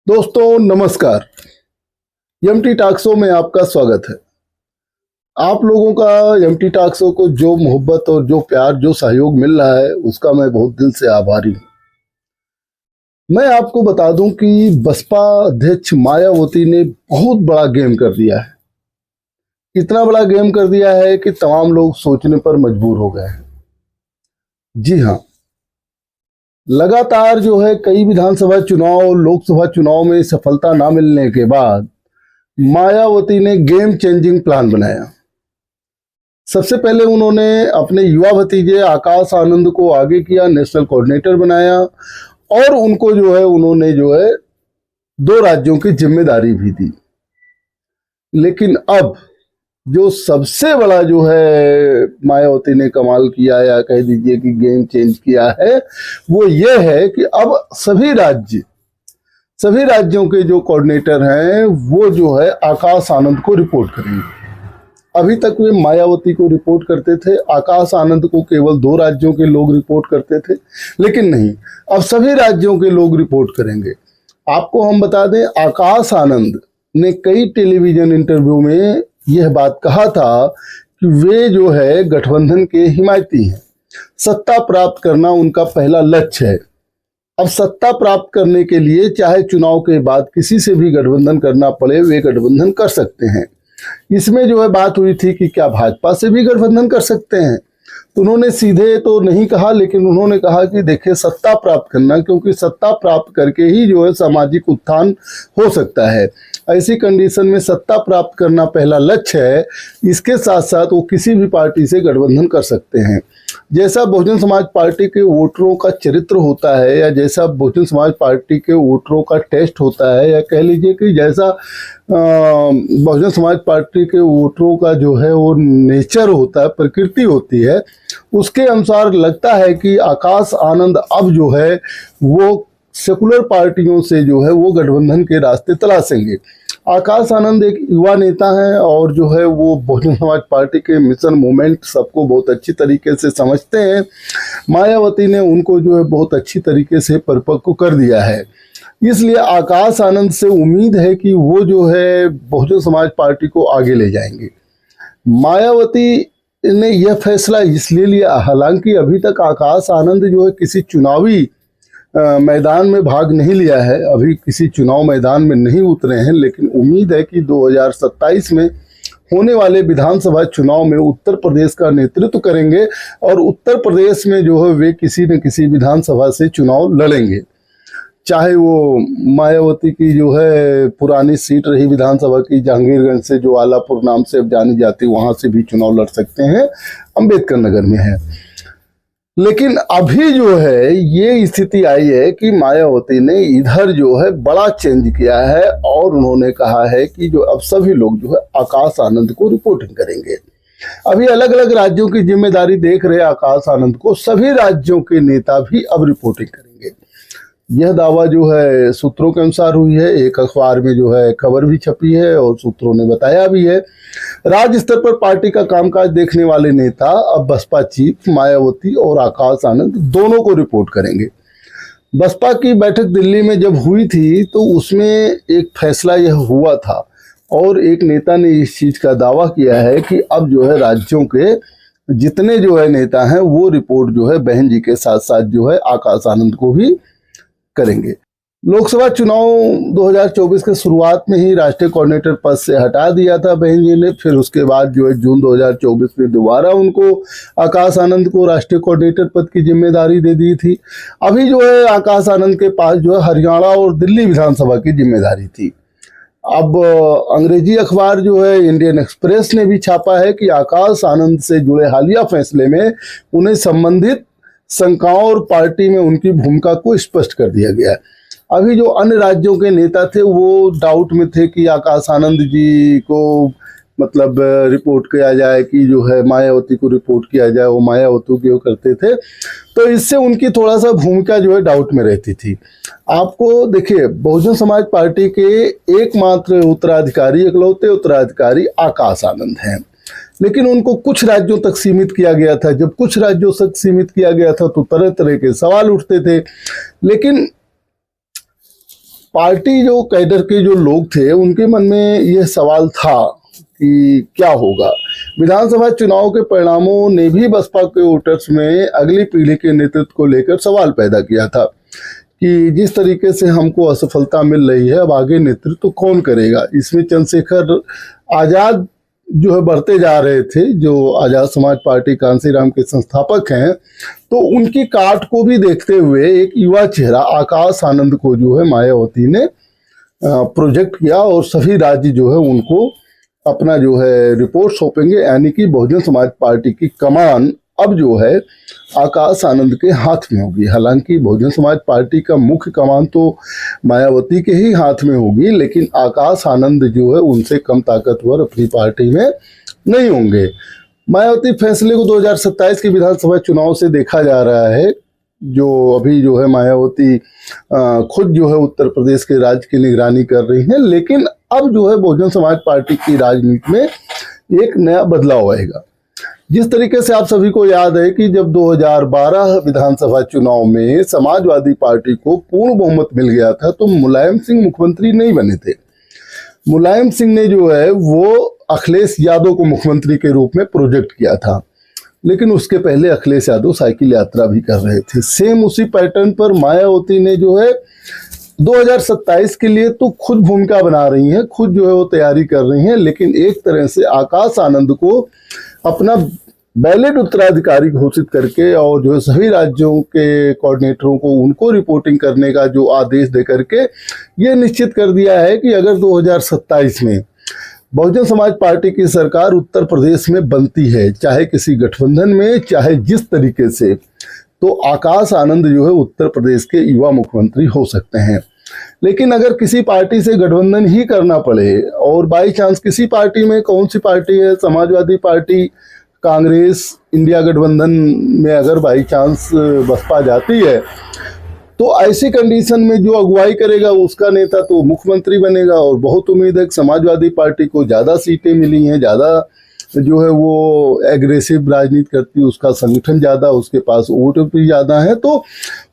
दोस्तों नमस्कार। MT talk show में आपका स्वागत है। आप लोगों का एमटी टॉक शो को जो मोहब्बत और जो प्यार जो सहयोग मिल रहा है उसका मैं बहुत दिल से आभारी हूं। मैं आपको बता दूं कि बसपा अध्यक्ष मायावती ने बहुत बड़ा गेम कर दिया है। इतना बड़ा गेम कर दिया है कि तमाम लोग सोचने पर मजबूर हो गए हैं। जी हाँ, लगातार जो है कई विधानसभा चुनाव लोकसभा चुनाव में सफलता ना मिलने के बाद मायावती ने गेम चेंजिंग प्लान बनाया। सबसे पहले उन्होंने अपने युवा भतीजे आकाश आनंद को आगे किया, नेशनल कोऑर्डिनेटर बनाया और उनको उन्होंने 2 राज्यों की जिम्मेदारी भी दी। लेकिन अब जो सबसे बड़ा मायावती ने कमाल किया या कह दीजिए कि गेम चेंज किया है, वो ये है कि अब सभी राज्यों के जो कोऑर्डिनेटर हैं वो आकाश आनंद को रिपोर्ट करेंगे। अभी तक वे मायावती को रिपोर्ट करते थे, आकाश आनंद को केवल 2 राज्यों के लोग रिपोर्ट करते थे। लेकिन नहीं, अब सभी राज्यों के लोग रिपोर्ट करेंगे। आपको हम बता दें, आकाश आनंद ने कई टेलीविजन इंटरव्यू में यह बात कहा था कि वे गठबंधन के हिमायती हैं। सत्ता प्राप्त करना उनका पहला लक्ष्य है। अब सत्ता प्राप्त करने के लिए चाहे चुनाव के बाद किसी से भी गठबंधन करना पड़े, वे गठबंधन कर सकते हैं। इसमें बात हुई थी कि क्या भाजपा से भी गठबंधन कर सकते हैं, तो उन्होंने सीधे तो नहीं कहा, लेकिन उन्होंने कहा कि देखिए सत्ता प्राप्त करना, क्योंकि सत्ता प्राप्त करके ही सामाजिक उत्थान हो सकता है। ऐसी कंडीशन में सत्ता प्राप्त करना पहला लक्ष्य है। इसके साथ साथ वो किसी भी पार्टी से गठबंधन कर सकते हैं। जैसा बहुजन समाज पार्टी के वोटरों का चरित्र होता है, या जैसा बहुजन समाज पार्टी के वोटरों का टेस्ट होता है, या कह लीजिए कि जैसा बहुजन समाज पार्टी के वोटरों का वो नेचर होता है, प्रकृति होती है, उसके अनुसार लगता है कि आकाश आनंद अब वो सेकुलर पार्टियों से वो गठबंधन के रास्ते तलाशेंगे। आकाश आनंद एक युवा नेता हैं और वो बहुजन समाज पार्टी के मिशन मूवमेंट सबको बहुत अच्छी तरीके से समझते हैं। मायावती ने उनको बहुत अच्छी तरीके से परिपक्व कर दिया है। इसलिए आकाश आनंद से उम्मीद है कि वो बहुजन समाज पार्टी को आगे ले जाएंगे। मायावती ने यह फैसला इसलिए लिया, हालांकि अभी तक आकाश आनंद किसी चुनावी मैदान में भाग नहीं लिया है, अभी किसी चुनाव मैदान में नहीं उतरे हैं, लेकिन उम्मीद है कि 2027 में होने वाले विधानसभा चुनाव में उत्तर प्रदेश का नेतृत्व करेंगे और उत्तर प्रदेश में वे किसी न किसी विधानसभा से चुनाव लड़ेंगे। चाहे वो मायावती की पुरानी सीट रही विधानसभा की जहांगीरगंज से, जो आलापुर नाम से अब जानी जाती, वहां से भी चुनाव लड़ सकते हैं, अंबेडकर नगर में है। लेकिन अभी ये स्थिति आई है कि मायावती ने इधर बड़ा चेंज किया है और उन्होंने कहा है कि अब सभी लोग आकाश आनंद को रिपोर्टिंग करेंगे। अभी अलग अलग राज्यों की जिम्मेदारी देख रहे आकाश आनंद को सभी राज्यों के नेता भी अब रिपोर्टिंग करेंगे। यह दावा सूत्रों के अनुसार हुई है। एक अखबार में खबर भी छपी है और सूत्रों ने बताया भी है। राज्य स्तर पर पार्टी का कामकाज देखने वाले नेता अब बसपा चीफ मायावती और आकाश आनंद दोनों को रिपोर्ट करेंगे। बसपा की बैठक दिल्ली में जब हुई थी तो उसमें एक फैसला यह हुआ था और एक नेता ने इस चीज का दावा किया है कि अब राज्यों के जितने नेता हैं वो रिपोर्ट बहन जी के साथ साथ आकाश आनंद को भी करेंगे। लोकसभा चुनाव 2024 के शुरुआत में ही राष्ट्रीय कोऑर्डिनेटर पद से हटा दिया था बहन जी ने। फिर उसके बाद जून 2024 में दोबारा उनको आकाश आनंद को राष्ट्रीय कोऑर्डिनेटर पद की जिम्मेदारी दे दी थी। अभी आकाश आनंद के पास हरियाणा और दिल्ली विधानसभा की जिम्मेदारी थी। अब अंग्रेजी अखबार इंडियन एक्सप्रेस ने भी छापा है कि आकाश आनंद से जुड़े हालिया फैसले में उन्हें संबंधित शंकाओं और पार्टी में उनकी भूमिका को स्पष्ट कर दिया गया है। अभी जो अन्य राज्यों के नेता थे वो डाउट में थे कि आकाश आनंद जी को रिपोर्ट किया जाए कि मायावती को रिपोर्ट किया जाए, वो मायावती को करते थे, तो इससे उनकी थोड़ा सा भूमिका डाउट में रहती थी। आपको देखिए, बहुजन समाज पार्टी के एकमात्र उत्तराधिकारी, इकलौते उत्तराधिकारी आकाश आनंद हैं, लेकिन उनको कुछ राज्यों तक सीमित किया गया था। जब कुछ राज्यों तक सीमित किया गया था तो तरह तरह के सवाल उठते थे। लेकिन पार्टी जो कैडर के जो लोग थे उनके मन में यह सवाल था कि क्या होगा। विधानसभा चुनाव के परिणामों ने भी बसपा के वोटर्स में अगली पीढ़ी के नेतृत्व को लेकर सवाल पैदा किया था कि जिस तरीके से हमको असफलता मिल रही है, अब आगे नेतृत्व कौन करेगा। इसमें चंद्रशेखर आजाद जो है बढ़ते जा रहे थे, जो आजाद समाज पार्टी कांसीराम के संस्थापक हैं, तो उनकी काट को भी देखते हुए एक युवा चेहरा आकाश आनंद को जो है मायावती ने प्रोजेक्ट किया और सभी राज्य जो है उनको अपना जो है रिपोर्ट सौंपेंगे, यानी कि बहुजन समाज पार्टी की कमान अब जो है आकाश आनंद के हाथ में होगी। हालांकि बहुजन समाज पार्टी का मुख्य कमान तो मायावती के ही हाथ में होगी, लेकिन आकाश आनंद जो है उनसे कम ताकतवर अपनी पार्टी में नहीं होंगे। मायावती फैसले को 2027 के विधानसभा चुनाव से देखा जा रहा है। जो अभी जो है मायावती खुद जो है उत्तर प्रदेश के राज्य की निगरानी कर रही हैं, लेकिन अब जो है बहुजन समाज पार्टी की राजनीति में एक नया बदलाव आएगा। जिस तरीके से आप सभी को याद है कि जब 2012 विधानसभा चुनाव में समाजवादी पार्टी को पूर्ण बहुमत मिल गया था तो मुलायम सिंह मुख्यमंत्री नहीं बने थे। मुलायम सिंह ने जो है वो अखिलेश यादव को मुख्यमंत्री के रूप में प्रोजेक्ट किया था, लेकिन उसके पहले अखिलेश यादव साइकिल यात्रा भी कर रहे थे। सेम उसी पैटर्न पर मायावती ने जो है 2027 के लिए तो खुद भूमिका बना रही हैं, खुद जो है वो तैयारी कर रही हैं, लेकिन एक तरह से आकाश आनंद को अपना बैलेट उत्तराधिकारी घोषित करके और जो है सभी राज्यों के कोऑर्डिनेटरों को उनको रिपोर्टिंग करने का जो आदेश दे करके ये निश्चित कर दिया है कि अगर 2027 में बहुजन समाज पार्टी की सरकार उत्तर प्रदेश में बनती है, चाहे किसी गठबंधन में, चाहे जिस तरीके से, तो आकाश आनंद जो है उत्तर प्रदेश के युवा मुख्यमंत्री हो सकते हैं। लेकिन अगर किसी पार्टी से गठबंधन ही करना पड़े और बाई चांस किसी पार्टी में, कौन सी पार्टी है, समाजवादी पार्टी, कांग्रेस, इंडिया गठबंधन में अगर बाई चांस बसपा जाती है, तो ऐसी कंडीशन में जो अगुवाई करेगा उसका नेता तो मुख्यमंत्री बनेगा। और बहुत उम्मीद है कि समाजवादी पार्टी को ज़्यादा सीटें मिली हैं, ज़्यादा जो है वो एग्रेसिव राजनीति करती है, उसका संगठन ज़्यादा, उसके पास वोट भी ज़्यादा है, तो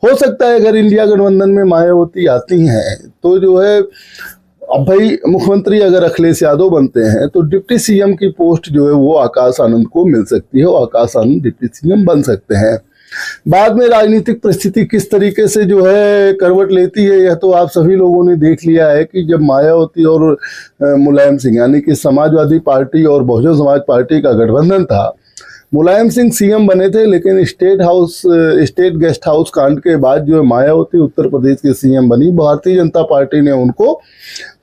हो सकता है अगर इंडिया गठबंधन में मायावती आती हैं तो जो है, अब भाई मुख्यमंत्री अगर अखिलेश यादव बनते हैं तो डिप्टी सीएम की पोस्ट जो है वो आकाश आनंद को मिल सकती है और आकाश आनंद डिप्टी सीएम बन सकते हैं। बाद में राजनीतिक परिस्थिति किस तरीके से जो है करवट लेती है, यह तो आप सभी लोगों ने देख लिया है कि जब मायावती और मुलायम सिंह यानी कि समाजवादी पार्टी और बहुजन समाज पार्टी का गठबंधन था, मुलायम सिंह सीएम बने थे, लेकिन स्टेट गेस्ट हाउस कांड के बाद जो है मायावती उत्तर प्रदेश के सीएम बनी। भारतीय जनता पार्टी ने उनको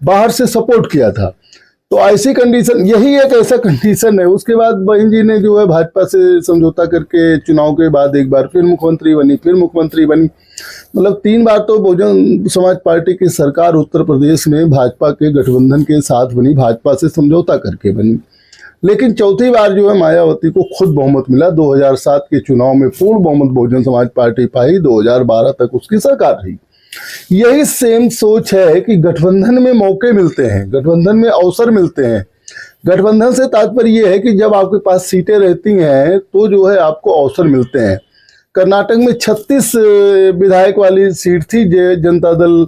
बाहर से सपोर्ट किया था। तो ऐसी कंडीशन, यही एक ऐसा कंडीशन है। उसके बाद बहन जी ने जो है भाजपा से समझौता करके चुनाव के बाद एक बार फिर मुख्यमंत्री बनी, मतलब 3 बार तो बहुजन समाज पार्टी की सरकार उत्तर प्रदेश में भाजपा के गठबंधन के साथ बनी, भाजपा से समझौता करके बनी। लेकिन चौथी बार जो है मायावती को खुद बहुमत मिला। 2007 के चुनाव में पूर्ण बहुमत बहुजन समाज पार्टी पाई, 2012 तक उसकी सरकार रही। यही सेम सोच है कि गठबंधन में मौके मिलते हैं, गठबंधन में अवसर मिलते हैं। गठबंधन से तात्पर्य यह है कि जब आपके पास सीटें रहती हैं तो जो है आपको अवसर मिलते हैं। कर्नाटक में 36 विधायक वाली सीट थी जनता दल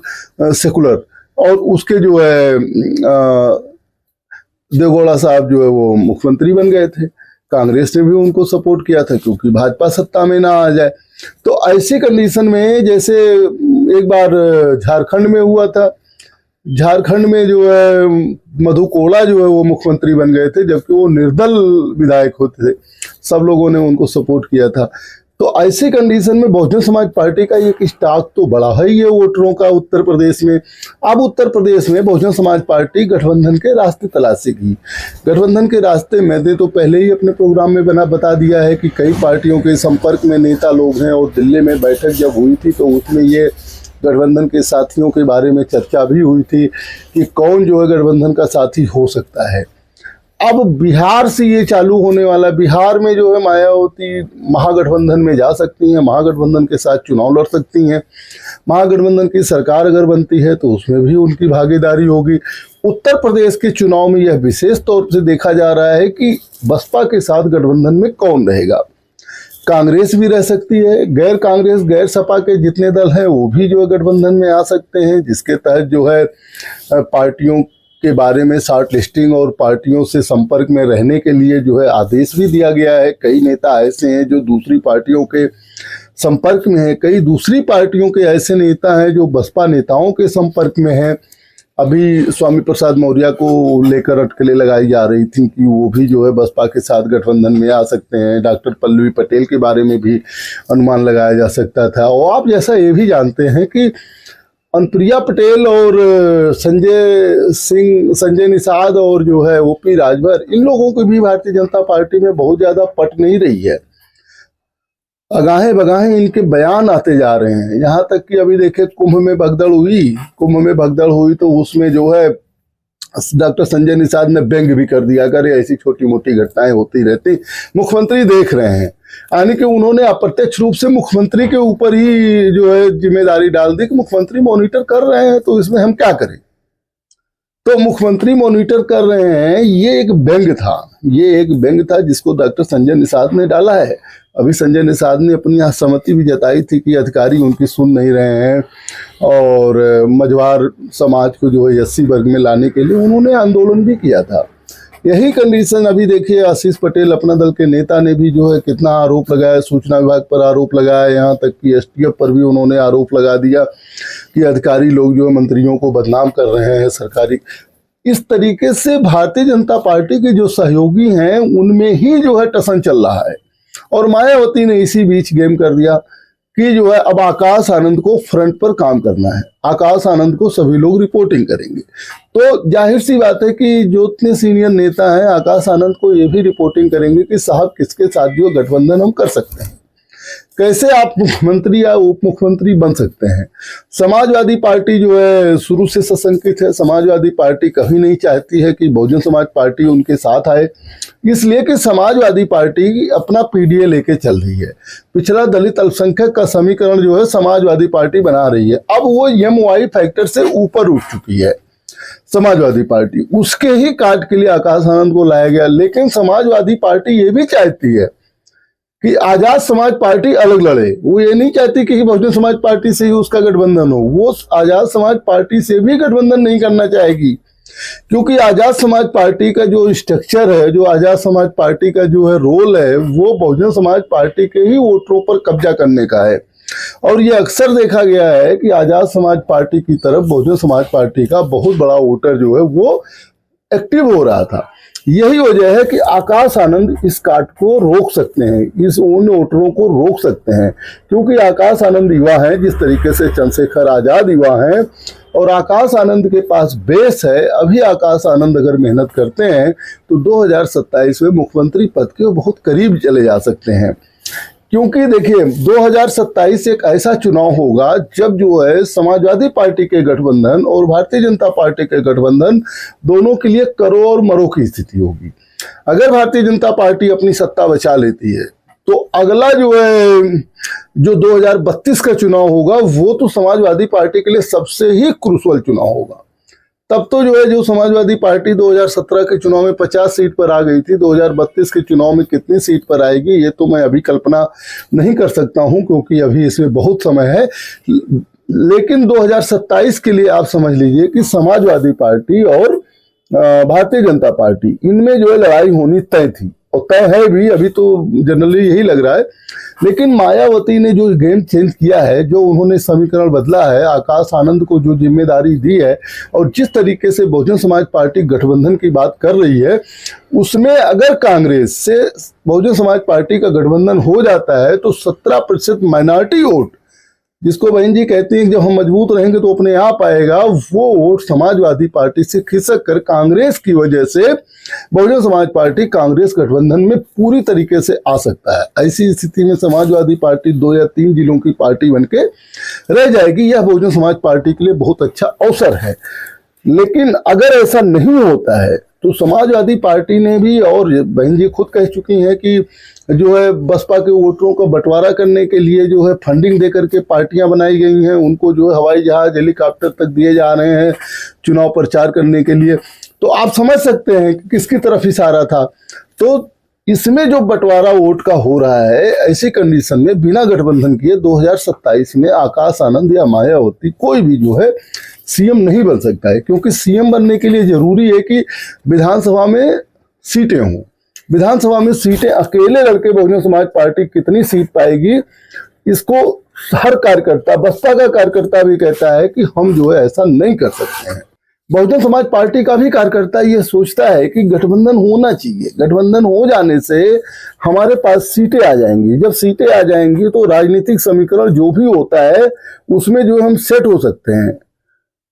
सेकुलर, और उसके जो है देवगौड़ा साहब जो है वो मुख्यमंत्री बन गए थे। कांग्रेस ने भी उनको सपोर्ट किया था क्योंकि भाजपा सत्ता में ना आ जाए। तो ऐसी कंडीशन में, जैसे एक बार झारखंड में हुआ था, झारखंड में जो है मधु कोड़ा जो है वो मुख्यमंत्री बन गए थे, जबकि वो निर्दल विधायक होते थे, सब लोगों ने उनको सपोर्ट किया था। तो ऐसी कंडीशन में बहुजन समाज पार्टी का एक स्टॉक तो बड़ा है ये वोटरों का उत्तर प्रदेश में। अब उत्तर प्रदेश में बहुजन समाज पार्टी गठबंधन के रास्ते तलाशेगी। गठबंधन के रास्ते मैंने तो पहले ही अपने प्रोग्राम में बता दिया है कि कई पार्टियों के संपर्क में नेता लोग हैं, और दिल्ली में बैठक जब हुई थी तो उसमें ये गठबंधन के साथियों के बारे में चर्चा भी हुई थी कि कौन जो है गठबंधन का साथी हो सकता है। अब बिहार से ये चालू होने वाला, बिहार में जो है मायावती महागठबंधन में जा सकती हैं, महागठबंधन के साथ चुनाव लड़ सकती हैं। महागठबंधन की सरकार अगर बनती है तो उसमें भी उनकी भागीदारी होगी। उत्तर प्रदेश के चुनाव में यह विशेष तौर से देखा जा रहा है कि बसपा के साथ गठबंधन में कौन रहेगा। कांग्रेस भी रह सकती है, गैर कांग्रेस गैर सपा के जितने दल हैं वो भी जो है गठबंधन में आ सकते हैं, जिसके तहत जो है पार्टियों के बारे में शॉर्ट लिस्टिंग और पार्टियों से संपर्क में रहने के लिए जो है आदेश भी दिया गया है। कई नेता ऐसे हैं जो दूसरी पार्टियों के संपर्क में हैं, कई दूसरी पार्टियों के ऐसे नेता हैं जो बसपा नेताओं के संपर्क में हैं। अभी स्वामी प्रसाद मौर्य को लेकर अटकलें लगाई जा रही थी कि वो भी जो है बसपा के साथ गठबंधन में आ सकते हैं। डॉक्टर पल्लवी पटेल के बारे में भी अनुमान लगाया जा सकता था। और आप जैसा ये भी जानते हैं कि अनुप्रिया पटेल और संजय निषाद और जो है ओपी राजभर, इन लोगों की भी भारतीय जनता पार्टी में बहुत ज़्यादा पट नहीं रही है। अगाहे बगाहे इनके बयान आते जा रहे हैं। यहाँ तक कि अभी देखे कुंभ में भगदड़ हुई तो उसमें जो है डॉक्टर संजय निषाद ने व्यंग भी कर दिया, अगर ऐसी छोटी मोटी घटनाएं होती रहती, मुख्यमंत्री देख रहे हैं। यानी कि उन्होंने अप्रत्यक्ष रूप से मुख्यमंत्री के ऊपर ही जो है जिम्मेदारी डाल दी कि मुख्यमंत्री मॉनिटर कर रहे हैं तो इसमें हम क्या करें। तो मुख्यमंत्री मॉनिटर कर रहे हैं, ये एक व्यंग था जिसको डॉक्टर संजय निषाद ने डाला है। अभी संजय निषाद ने अपनी यहाँ सहमति भी जताई थी कि अधिकारी उनकी सुन नहीं रहे हैं और मझवार समाज को जो है एससी वर्ग में लाने के लिए उन्होंने आंदोलन भी किया था। यही कंडीशन अभी देखिए आशीष पटेल अपना दल के नेता ने भी जो है कितना आरोप लगाया, सूचना विभाग पर आरोप लगाया, यहाँ तक कि एसटीएफ पर भी उन्होंने आरोप लगा दिया कि अधिकारी लोग जो है मंत्रियों को बदनाम कर रहे हैं सरकारी। इस तरीके से भारतीय जनता पार्टी के जो सहयोगी हैं उनमें ही जो है टसन चल रहा है। और मायावती ने इसी बीच गेम कर दिया कि जो है अब आकाश आनंद को फ्रंट पर काम करना है, आकाश आनंद को सभी लोग रिपोर्टिंग करेंगे। तो जाहिर सी बात है कि जो इतने सीनियर नेता हैं आकाश आनंद को ये भी रिपोर्टिंग करेंगे कि साहब किसके साथ जो गठबंधन हम कर सकते हैं, कैसे आप मुख्यमंत्री या उप मुख्यमंत्री बन सकते हैं। समाजवादी पार्टी जो है शुरू से सशंकित है। समाजवादी पार्टी कभी नहीं चाहती है कि बहुजन समाज पार्टी उनके साथ आए, इसलिए कि समाजवादी पार्टी अपना पीडीए लेके चल रही है। पिछड़ा दलित अल्पसंख्यक का समीकरण जो है समाजवादी पार्टी बना रही है। अब वो एमवाई फैक्टर से ऊपर उठ चुकी है समाजवादी पार्टी, उसके ही काट के लिए आकाश आनंद को लाया गया। लेकिन समाजवादी पार्टी ये भी चाहती है कि आजाद समाज पार्टी अलग लड़े। वो ये नहीं चाहती कि बहुजन समाज पार्टी से ही उसका गठबंधन हो। वो आजाद समाज पार्टी से भी गठबंधन नहीं करना चाहेगी, क्योंकि आजाद समाज पार्टी का जो स्ट्रक्चर है, जो आजाद समाज पार्टी का जो है रोल है, वो बहुजन समाज पार्टी के ही वोटरों पर कब्जा करने का है। और ये अक्सर देखा गया है कि आजाद समाज पार्टी की तरफ बहुजन समाज पार्टी का बहुत बड़ा वोटर जो है वो एक्टिव हो रहा था। यही वजह है कि आकाश आनंद इस काट को रोक सकते हैं, इस उन वोटरों को रोक सकते हैं, क्योंकि आकाश आनंद युवा हैं जिस तरीके से चंद्रशेखर आजाद युवा हैं और आकाश आनंद के पास बेस है। अभी आकाश आनंद अगर मेहनत करते हैं तो 2027 में मुख्यमंत्री पद के बहुत करीब चले जा सकते हैं। क्योंकि देखिए 2027 एक ऐसा चुनाव होगा जब जो है समाजवादी पार्टी के गठबंधन और भारतीय जनता पार्टी के गठबंधन दोनों के लिए करो और मरो की स्थिति होगी। अगर भारतीय जनता पार्टी अपनी सत्ता बचा लेती है तो अगला जो है जो 2032 का चुनाव होगा वो तो समाजवादी पार्टी के लिए सबसे ही क्रूशल चुनाव होगा। तब तो जो है जो समाजवादी पार्टी 2017 के चुनाव में 50 सीट पर आ गई थी, 2032 के चुनाव में कितनी सीट पर आएगी ये तो मैं अभी कल्पना नहीं कर सकता हूं, क्योंकि अभी इसमें बहुत समय है। लेकिन 2027 के लिए आप समझ लीजिए कि समाजवादी पार्टी और भारतीय जनता पार्टी इनमें जो है लड़ाई होनी तय थी और तय है भी। अभी तो जनरली यही लग रहा है। लेकिन मायावती ने जो गेम चेंज किया है, जो उन्होंने समीकरण बदला है, आकाश आनंद को जो जिम्मेदारी दी है और जिस तरीके से बहुजन समाज पार्टी गठबंधन की बात कर रही है, उसमें अगर कांग्रेस से बहुजन समाज पार्टी का गठबंधन हो जाता है तो 17% माइनॉरिटी वोट, जिसको बहन जी कहती हैं कि जब हम मजबूत रहेंगे तो अपने आप आएगा, वो वोट समाजवादी पार्टी से खिसक कर कांग्रेस की वजह से बहुजन समाज पार्टी कांग्रेस गठबंधन में पूरी तरीके से आ सकता है। ऐसी स्थिति में समाजवादी पार्टी 2 या 3 जिलों की पार्टी बनके रह जाएगी। यह बहुजन समाज पार्टी के लिए बहुत अच्छा अवसर है। लेकिन अगर ऐसा नहीं होता है तो समाजवादी पार्टी ने भी, और बहन जी खुद कह चुकी हैं कि जो है बसपा के वोटरों का बंटवारा करने के लिए जो है फंडिंग दे करके पार्टियां बनाई गई हैं, उनको जो है हवाई जहाज हेलीकॉप्टर तक दिए जा रहे हैं चुनाव प्रचार करने के लिए। तो आप समझ सकते हैं कि किसकी तरफ इशारा था। तो इसमें जो बंटवारा वोट का हो रहा है, ऐसी कंडीशन में बिना गठबंधन किए 2027 में आकाश आनंद या मायावती कोई भी जो है सीएम नहीं बन सकता है, क्योंकि सीएम बनने के लिए जरूरी है कि विधानसभा में सीटें हों। विधानसभा में सीटें अकेले लड़के बहुजन समाज पार्टी कितनी सीट पाएगी, इसको हर कार्यकर्ता, बसपा का कार्यकर्ता भी कहता है कि हम जो है ऐसा नहीं कर सकते हैं। बहुजन समाज पार्टी का भी कार्यकर्ता ये सोचता है कि गठबंधन होना चाहिए। गठबंधन हो जाने से हमारे पास सीटें आ जाएंगी। जब सीटें आ जाएंगी तो राजनीतिक समीकरण जो भी होता है उसमें जो हम सेट हो सकते हैं।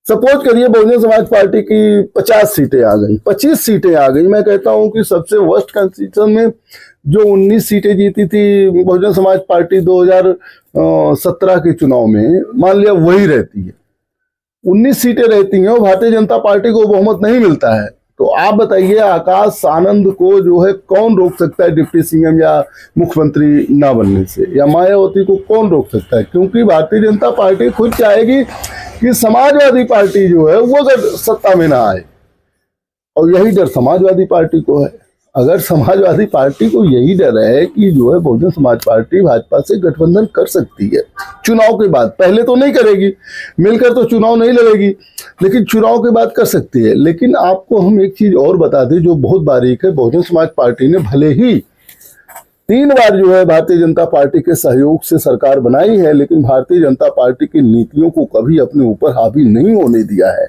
सपोज करिए बहुजन समाज पार्टी की 50 सीटें आ गई, 25 सीटें आ गई। मैं कहता हूं कि सबसे वर्स्ट कंस्टिट्यूशन में जो 19 सीटें जीती थी बहुजन समाज पार्टी 2017 के चुनाव में, मान लिया वही रहती है, 19 सीटें रहती हैं और भारतीय जनता पार्टी को बहुमत नहीं मिलता है, तो आप बताइए आकाश आनंद को जो है कौन रोक सकता है डिप्टी सीएम या मुख्यमंत्री ना बनने से, या मायावती को कौन रोक सकता है? क्योंकि भारतीय जनता पार्टी खुद चाहेगी कि समाजवादी पार्टी जो है वो अगर सत्ता में ना आए, और यही डर समाजवादी पार्टी को है। अगर समाजवादी पार्टी को यही डर है कि जो है बहुजन समाज पार्टी भाजपा से गठबंधन कर सकती है चुनाव के बाद, पहले तो नहीं करेगी, मिलकर तो चुनाव नहीं लड़ेगी, लेकिन चुनाव के बाद कर सकती है। लेकिन आपको हम एक चीज और बता दें जो बहुत बारीक है, बहुजन समाज पार्टी ने भले ही 3 बार जो है भारतीय जनता पार्टी के सहयोग से सरकार बनाई है, लेकिन भारतीय जनता पार्टी की नीतियों को कभी अपने ऊपर हावी नहीं होने दिया है।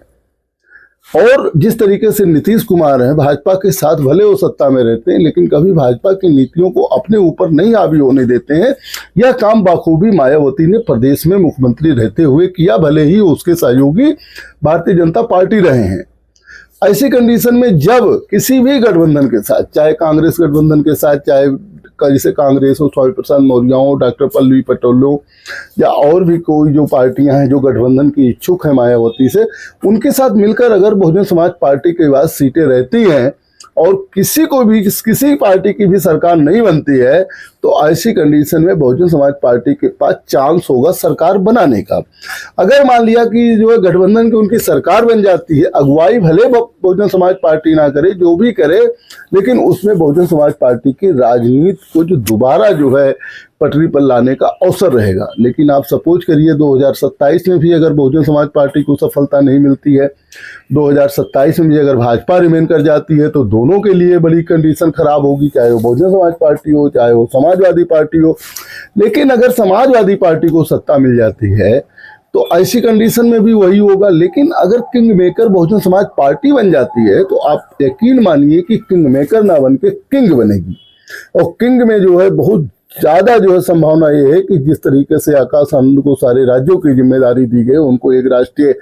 और जिस तरीके से नीतीश कुमार हैं, भाजपा के साथ भले वो सत्ता में रहते हैं लेकिन कभी भाजपा की नीतियों को अपने ऊपर नहीं हावी होने देते हैं। यह काम बाखूबी मायावती ने प्रदेश में मुख्यमंत्री रहते हुए किया, भले ही उसके सहयोगी भारतीय जनता पार्टी रहे हैं। ऐसी कंडीशन में जब किसी भी गठबंधन के साथ, चाहे कांग्रेस गठबंधन के साथ, चाहे जैसे कांग्रेस हो, स्वामी प्रसाद मौर्य हो, डॉक्टर पल्लवी पटेल हो, या और भी कोई जो पार्टियां हैं जो गठबंधन की इच्छुक है मायावती से, उनके साथ मिलकर अगर बहुजन समाज पार्टी के पास सीटें रहती हैं और किसी पार्टी की भी सरकार नहीं बनती है, तो ऐसी कंडीशन में बहुजन समाज पार्टी के पास चांस होगा सरकार बनाने का। अगर मान लिया कि जो है गठबंधन की उनकी सरकार बन जाती है, अगुवाई भले बहुजन समाज पार्टी ना करे, जो भी करे, लेकिन उसमें बहुजन समाज पार्टी की राजनीति को जो दोबारा जो है पटरी पर लाने का अवसर रहेगा। लेकिन आप सपोज करिए 2027 में भी अगर बहुजन समाज पार्टी को सफलता नहीं मिलती है, 2027 में भी अगर भाजपा रिमेन कर जाती है, तो दोनों के लिए बड़ी कंडीशन खराब होगी, चाहे वो बहुजन समाज पार्टी हो, चाहे वो समाजवादी पार्टी हो। लेकिन अगर समाजवादी पार्टी को सत्ता मिल जाती है तो ऐसी कंडीशन में भी वही होगा। लेकिन अगर king maker Bahujan Samaj party बन जाती है तो आप यकीन मानिए कि किंग मेकर ना बन के किंग बनेगी। और किंग में जो है बहुत ज्यादा जो है संभावना ये है कि जिस तरीके से आकाश आनंद को सारे राज्यों की जिम्मेदारी दी गई, उनको एक राष्ट्रीय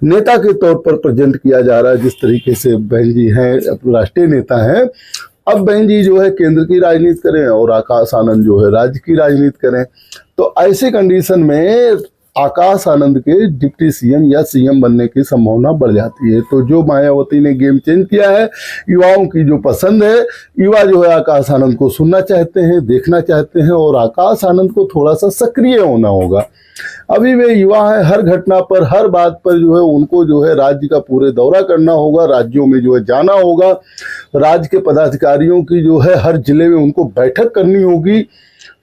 नेता के तौर पर प्रेजेंट किया जा रहा है, जिस तरीके से बहन जी हैं राष्ट्रीय नेता हैं, अब बहन जी जो है केंद्र की राजनीति करें और आकाश आनंद जो है राज्य की राजनीति करें, तो ऐसे कंडीशन में आकाश आनंद के डिप्टी सीएम या सीएम बनने की संभावना बढ़ जाती है। तो जो मायावती ने गेम चेंज किया है, युवाओं की जो पसंद है, युवा जो है आकाश आनंद को सुनना चाहते हैं, देखना चाहते हैं, और आकाश आनंद को थोड़ा सा सक्रिय होना होगा। अभी वे युवा है, हर घटना पर, हर बात पर जो है उनको जो है राज्य का पूरे दौरा करना होगा, राज्यों में जो है जाना होगा, राज्य के पदाधिकारियों की जो है हर जिले में उनको बैठक करनी होगी,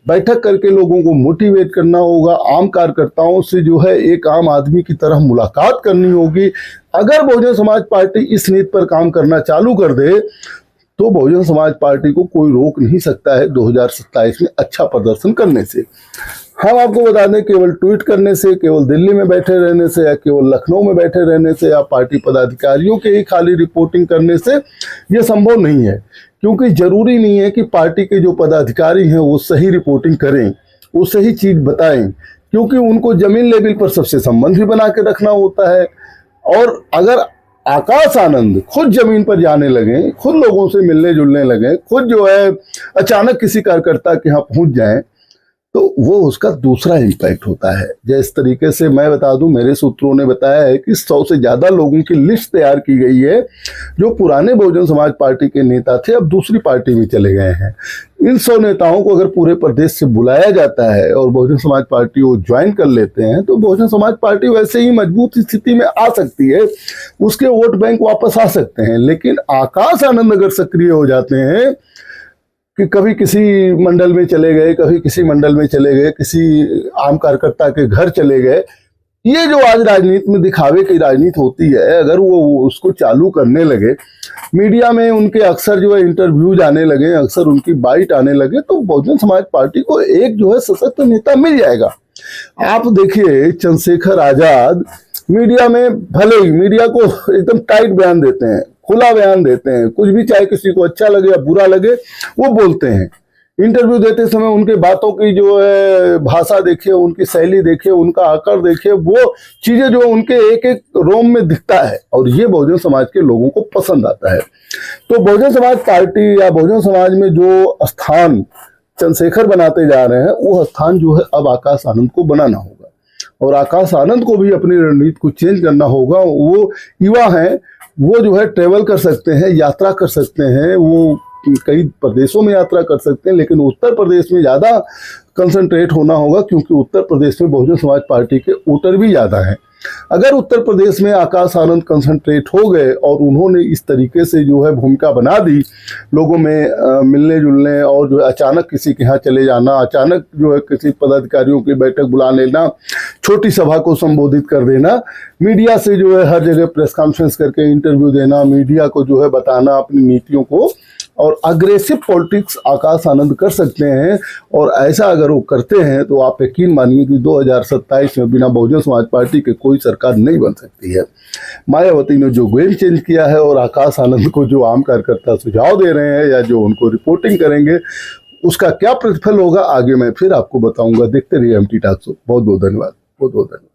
बैठक करके लोगों को मोटिवेट करना होगा, आम कार्यकर्ताओं से जो है एक आम आदमी की तरह मुलाकात करनी होगी। अगर बहुजन समाज पार्टी इस नीति पर काम करना चालू कर दे तो बहुजन समाज पार्टी को कोई रोक नहीं सकता है 2027 में अच्छा प्रदर्शन करने से। हम आपको बता दें, केवल ट्वीट करने से, केवल दिल्ली में बैठे रहने से, या केवल लखनऊ में बैठे रहने से, या पार्टी पदाधिकारियों के ही खाली रिपोर्टिंग करने से ये संभव नहीं है। क्योंकि जरूरी नहीं है कि पार्टी के जो पदाधिकारी हैं वो सही रिपोर्टिंग करें, वो सही चीज बताएं, क्योंकि उनको जमीन लेवल पर सबसे संबंध भी बना के रखना होता है। और अगर आकाश आनंद खुद जमीन पर जाने लगे, खुद लोगों से मिलने जुलने लगे, खुद जो है अचानक किसी कार्यकर्ता के यहाँ पहुंच जाएं, तो वो उसका दूसरा इम्पैक्ट होता है। जिस तरीके से मैं बता दूं, मेरे सूत्रों ने बताया है कि 100 से ज्यादा लोगों की लिस्ट तैयार की गई है जो पुराने बहुजन समाज पार्टी के नेता थे, अब दूसरी पार्टी में चले गए हैं। इन 100 नेताओं को अगर पूरे प्रदेश से बुलाया जाता है और बहुजन समाज पार्टी वो ज्वाइन कर लेते हैं, तो बहुजन समाज पार्टी वैसे ही मजबूत स्थिति में आ सकती है, उसके वोट बैंक वापस आ सकते हैं। लेकिन आकाश आनंद अगर सक्रिय हो जाते हैं, कि कभी किसी मंडल में चले गए, कभी किसी मंडल में चले गए, किसी आम कार्यकर्ता के घर चले गए। ये जो आज राजनीति में दिखावे की राजनीति होती है, अगर वो उसको चालू करने लगे, मीडिया में उनके अक्सर जो है इंटरव्यूज आने लगे, अक्सर उनकी बाइट आने लगे, तो बहुजन समाज पार्टी को एक जो है सशक्त नेता मिल जाएगा। आप देखिए चंद्रशेखर आजाद मीडिया में, भले ही मीडिया को एकदम टाइट बयान देते हैं, खुला बयान देते हैं, कुछ भी चाहे किसी को अच्छा लगे या बुरा लगे वो बोलते हैं। इंटरव्यू देते समय उनके बातों की जो है भाषा देखिए, उनकी शैली देखिए, उनका आकर देखिए, वो चीजें जो उनके एक एक रोम में दिखता है और ये बहुजन समाज के लोगों को पसंद आता है। तो बहुजन समाज पार्टी या बहुजन समाज में जो स्थान चंद्रशेखर बनाते जा रहे हैं, वो स्थान जो है अब आकाश आनंद को बनाना होगा और आकाश आनंद को भी अपनी रणनीति को चेंज करना होगा। वो युवा हैं, वो जो है ट्रेवल कर सकते हैं, यात्रा कर सकते हैं, वो कई प्रदेशों में यात्रा कर सकते हैं, लेकिन उत्तर प्रदेश में ज़्यादा कंसंट्रेट होना होगा क्योंकि उत्तर प्रदेश में बहुजन समाज पार्टी के वोटर भी ज़्यादा हैं। अगर उत्तर प्रदेश में आकाश आनंद कंसंट्रेट हो गए और उन्होंने इस तरीके से जो है भूमिका बना दी, लोगों में मिलने जुलने और जो है अचानक किसी के यहाँ चले जाना, अचानक जो है किसी पदाधिकारियों की बैठक बुला लेना, छोटी सभा को संबोधित कर देना, मीडिया से जो है हर जगह प्रेस कॉन्फ्रेंस करके इंटरव्यू देना, मीडिया को जो है बताना अपनी नीतियों को, और अग्रेसिव पॉलिटिक्स आकाश आनंद कर सकते हैं। और ऐसा अगर वो करते हैं तो आप यकीन मानिए कि 2027 में बिना बहुजन समाज पार्टी के कोई सरकार नहीं बन सकती है। मायावती ने जो गेम चेंज किया है और आकाश आनंद को जो आम कार्यकर्ता सुझाव दे रहे हैं या जो उनको रिपोर्टिंग करेंगे, उसका क्या प्रतिफल होगा आगे मैं फिर आपको बताऊंगा। देखते रहिए एमटी टॉक शो। बहुत बहुत धन्यवाद, बहुत बहुत धन्यवाद।